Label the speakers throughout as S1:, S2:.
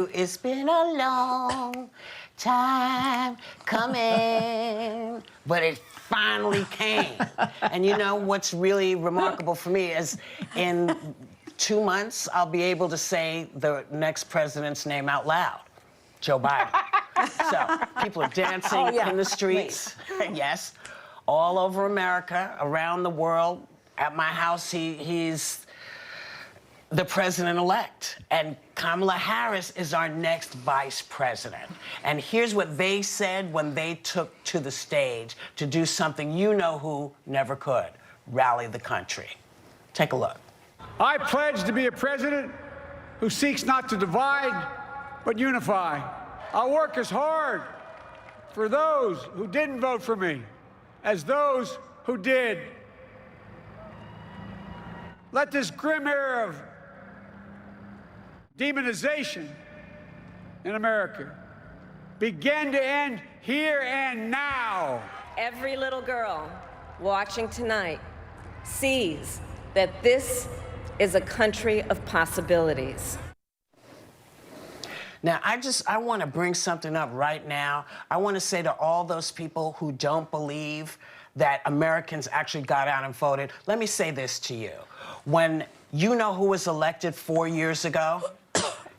S1: It's been a long time coming, but it finally came. And you know what's really remarkable for me is in 2 months, I'll be able to say the next president's name out loud, Joe Biden. So people are dancing in the streets, yes, all over America, around the world. At my house, he's the president-elect, and Kamala Harris is our next vice president. And here's what they said when they took to the stage to do something you know who never could, rally the country. Take a look.
S2: I pledge to be a president who seeks not to divide, but unify. I'll work as hard for those who didn't vote for me as those who did. Let this grim era of demonization in America begin to end here and now.
S3: Every little girl watching tonight sees that this is a country of possibilities.
S1: Now, I want to bring something up right now. I want to say to all those people who don't believe that Americans actually got out and voted, let me say this to you. When you know who was elected 4 years ago,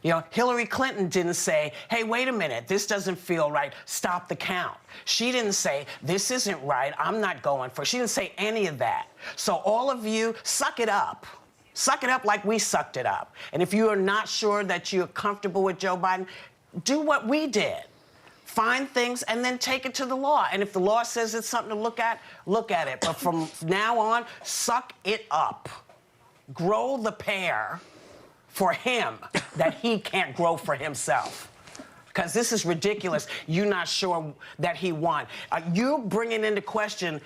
S1: you know, Hillary Clinton didn't say, hey, wait a minute, this doesn't feel right, stop the count. She didn't say, this isn't right, I'm not going for it. She didn't say any of that. So all of you, suck it up. Suck it up like we sucked it up. And if you are not sure that you're comfortable with Joe Biden, do what we did. Find things and then take it to the law. And if the law says it's something to look at it. But from now on, suck it up. Grow the pear for him that he can't grow for himself. Because this is ridiculous. You're not sure that he won. You're bringing into question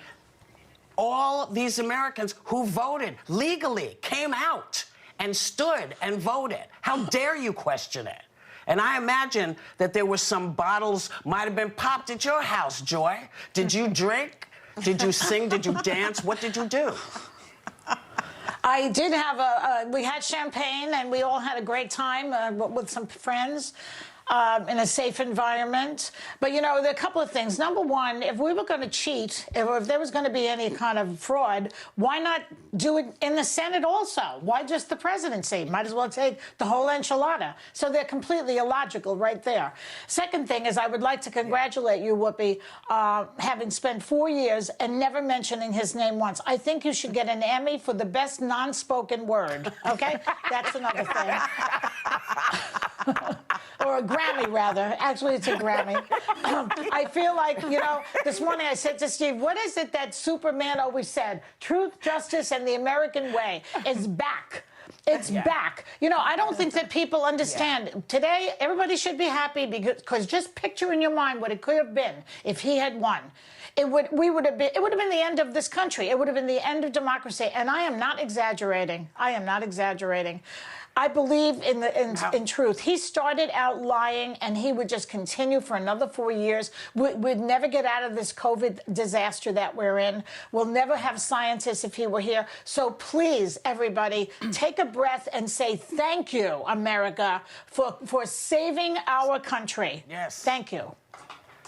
S1: all these Americans who voted legally, came out and stood and voted. How dare you question it? And I imagine that there were some bottles might have been popped at your house, Joy. Did you drink? Did you sing? Did you dance? What did you do?
S4: I did have we had champagne and we all had a great time with some friends in a safe environment. But, you know, there are a couple of things. Number one, if we were going to cheat, if there was going to be any kind of fraud, why not do it in the Senate also? Why just the presidency? Might as well take the whole enchilada. So they're completely illogical right there. Second thing is I would like to congratulate you, Whoopi, having spent 4 years and never mentioning his name once. I think you should get an Emmy for the best non-spoken word, okay? That's another thing. Or a Grammy, rather. Actually, it's a Grammy. I feel like, you know, this morning I said to Steve, what is it that Superman always said? Truth, justice, and the American way is back. It's back. You know, I don't think that people understand. Today, everybody should be happy because just picture in your mind what it could have been if he had won. It would have been the end of this country. It would have been the end of democracy. And I am not exaggerating. I am not exaggerating. I believe in truth. He started out lying, and he would just continue for another 4 years. We'd never get out of this COVID disaster that we're in. We'll never have scientists if he were here. So please, everybody, take a breath and say thank you, America, for saving our country.
S1: Yes.
S4: Thank you.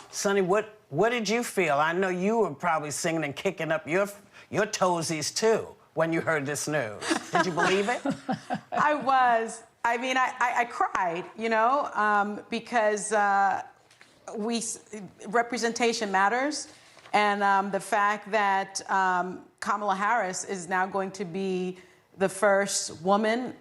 S1: Sonny, what did you feel? I know you were probably singing and kicking up your toesies, too, when you heard this news. Did you believe it?
S5: I was. I mean, I cried, you know, because representation matters. And the fact that Kamala Harris is now going to be the first woman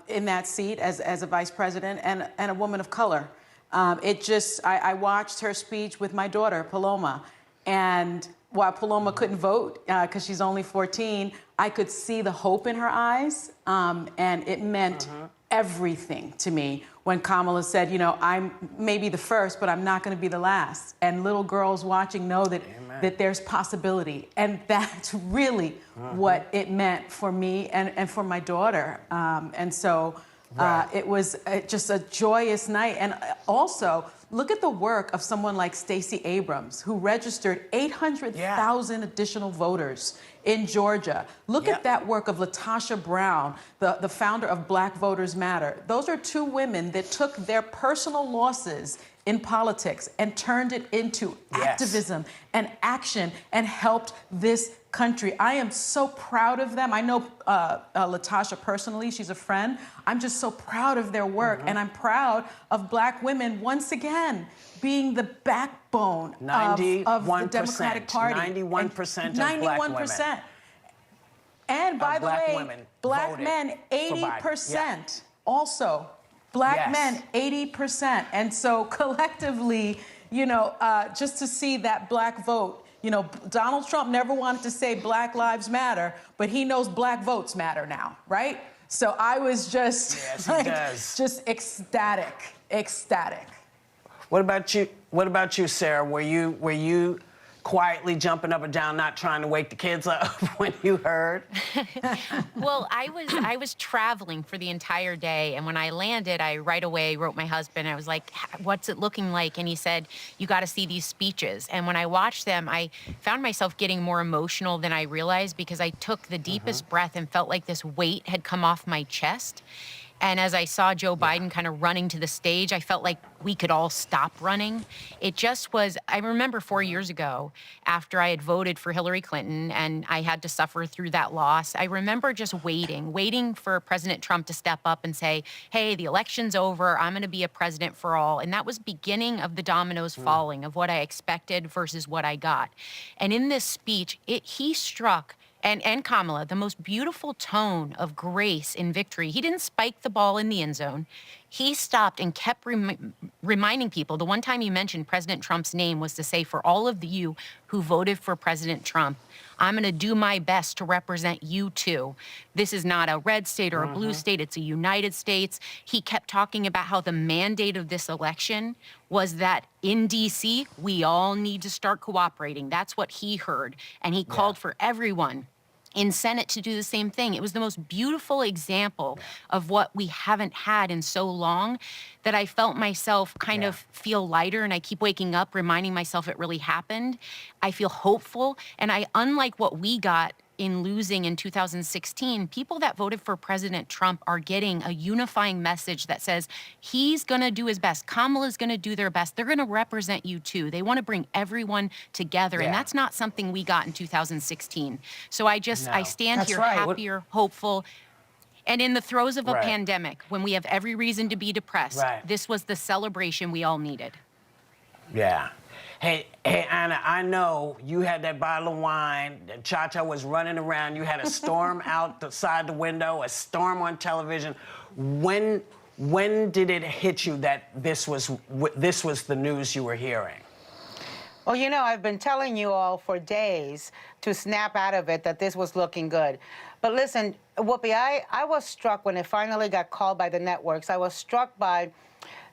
S5: in that seat as a vice president and a woman of color. I watched her speech with my daughter, Paloma, and while Paloma couldn't vote because she's only 14, I could see the hope in her eyes, and it meant everything to me when Kamala said, you know, I'm maybe the first, but I'm not going to be the last. And little girls watching know that there's possibility, and that's really what it meant for me and for my daughter. And so
S1: Right.
S5: It was just a joyous night. And also, look at the work of someone like Stacey Abrams, who registered 800,000 additional voters in Georgia. Look at that work of Latasha Brown, the founder of Black Voters Matter. Those are two women that took their personal losses in politics and turned it into activism and action and helped this country. I am so proud of them. I know Latasha personally. She's a friend. I'm just so proud of their work. And I'm proud of Black women once again being the backbone of the Democratic Party.
S1: 91% of Black women.
S5: And by the way, Black men, 80% also. Black men, 80%. And so collectively, you know, just to see that Black vote, you know, Donald Trump never wanted to say Black Lives Matter, but he knows Black votes matter now, right? So I was just, just ecstatic.
S1: What about you? What about you, Sarah? Were you quietly jumping up and down, not trying to wake the kids up when you heard?
S6: Well, I was traveling for the entire day, and when I landed, I right away wrote my husband. I was like, "What's it looking like?" And he said, "You got to see these speeches." And when I watched them, I found myself getting more emotional than I realized, because I took the deepest breath and felt like this weight had come off my chest. And as I saw Joe Biden kind of running to the stage, I felt like we could all stop running. It just was, I remember 4 years ago, after I had voted for Hillary Clinton and I had to suffer through that loss, I remember just waiting for President Trump to step up and say, "Hey, the election's over, I'm gonna be a president for all." And that was beginning of the dominoes falling of what I expected versus what I got. And in this speech, he struck, and Kamala, the most beautiful tone of grace in victory. He didn't spike the ball in the end zone. He stopped and kept reminding people. The one time he mentioned President Trump's name was to say, for all of you who voted for President Trump, I'm going to do my best to represent you too. This is not a red state or a blue state. It's a United States. He kept talking about how the mandate of this election was that in D.C., we all need to start cooperating. That's what he heard. And he called for everyone in Senate to do the same thing. It was the most beautiful example of what we haven't had in so long, that I felt myself kind of feel lighter, and I keep waking up reminding myself it really happened. I feel hopeful, and unlike what we got in losing in 2016, people that voted for President Trump are getting a unifying message that says he's going to do his best. Kamala's going to do their best. They're going to represent you too. They want to bring everyone together, and that's not something we got in 2016. So I stand here happier, hopeful. And in the throes of a pandemic, when we have every reason to be depressed, this was the celebration we all needed.
S1: Yeah. Hey, Ana, I know you had that bottle of wine. Cha-Cha was running around. You had a storm outside the window, a storm on television. When did it hit you that this was the news you were hearing?
S7: Well, you know, I've been telling you all for days to snap out of it that this was looking good. But listen, Whoopi, I was struck when it finally got called by the networks. I was struck by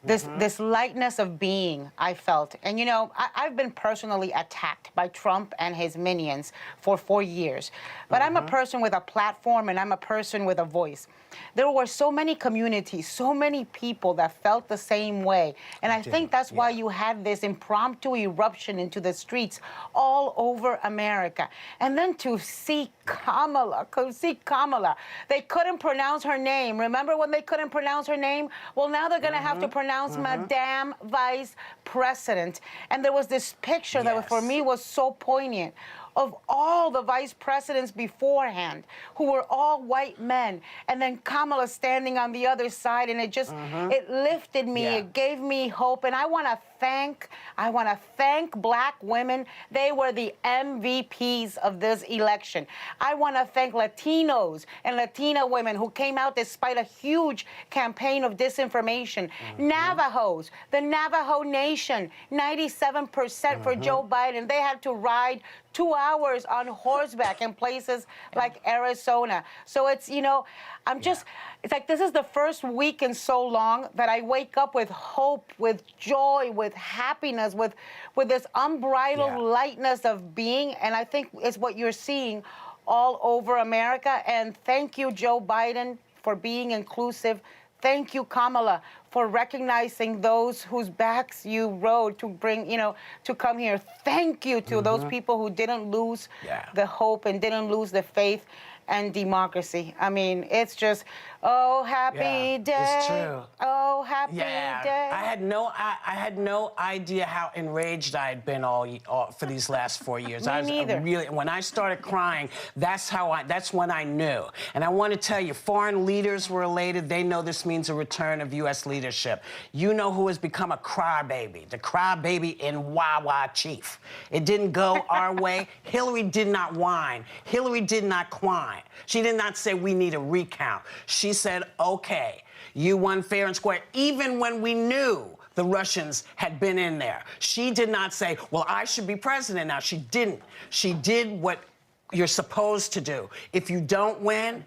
S7: this lightness of being I felt. And, you know, I've been personally attacked by Trump and his minions for 4 years. But I'm a person with a platform, and I'm a person with a voice. There were so many communities, so many people that felt the same way. And I think that's why you had this impromptu eruption into the streets all over America. And then to see Kamala, they couldn't pronounce her name. Remember when they couldn't pronounce her name? Well, now they're going to have to pronounce Madame Vice President. And there was this picture that for me was so poignant of all the vice presidents beforehand who were all white men, and then Kamala standing on the other side, and it just it lifted me, it gave me hope. And I want to thank Black women. They were the MVPs of this election. I want to thank Latinos and Latina women who came out despite a huge campaign of disinformation. Navajos, the Navajo Nation, 97% for Joe Biden. They had to ride 2 hours on horseback in places like Arizona. So it's, you know, it's like this is the first week in so long that I wake up with hope, with joy, with happiness, with this unbridled lightness of being. And I think it's what you're seeing all over America. And thank you, Joe Biden, for being inclusive. thank you, Kamala, for recognizing those whose backs you rode to bring, to come here. Thank you to those people who didn't lose the hope and didn't lose the faith and democracy. I mean, it's just, oh, happy day.
S1: It's true.
S7: Oh, happy day.
S1: I had no idea how enraged I had been all for these last 4 years.
S7: Me neither.
S1: When I started crying, that's when I knew. And I want to tell you, foreign leaders were elated. They know this means a return of U.S. leadership. You know who has become a crybaby? The crybaby in Wawa Chief. It didn't go our way. Hillary did not whine. Hillary did not whine. She did not say we need a recount. She said, okay, you won fair and square, even when we knew the Russians had been in there. She did not say, well, I should be president now. She didn't. She did what you're supposed to do. If you don't win,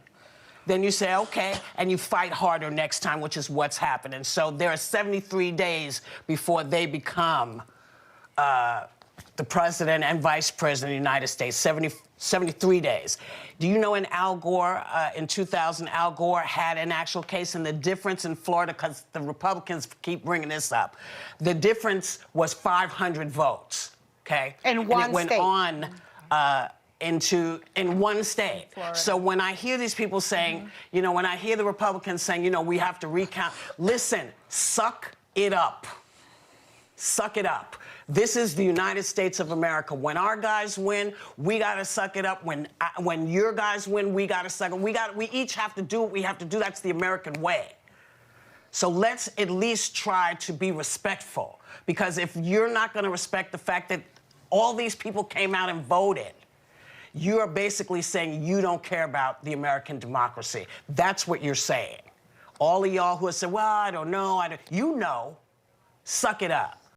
S1: then you say, okay, and you fight harder next time, which is what's happening. So there are 73 days before they become the president and vice president of the United States, 73 days. Do you know in Al Gore, in 2000, Al Gore had an actual case, and the difference in Florida, because the Republicans keep bringing this up, the difference was 500 votes, okay?
S7: In one
S1: state. And it went on in one state.
S7: Florida.
S1: So when I hear these people saying, when I hear the Republicans saying, we have to recount, listen, suck it up. Suck it up. This is the United States of America. When our guys win, we gotta suck it up. When your guys win, we gotta suck it. We each have to do what we have to do. That's the American way. So let's at least try to be respectful. Because if you're not gonna respect the fact that all these people came out and voted, you are basically saying you don't care about the American democracy. That's what you're saying. All of y'all who have said, well, I don't know, you know, suck it up.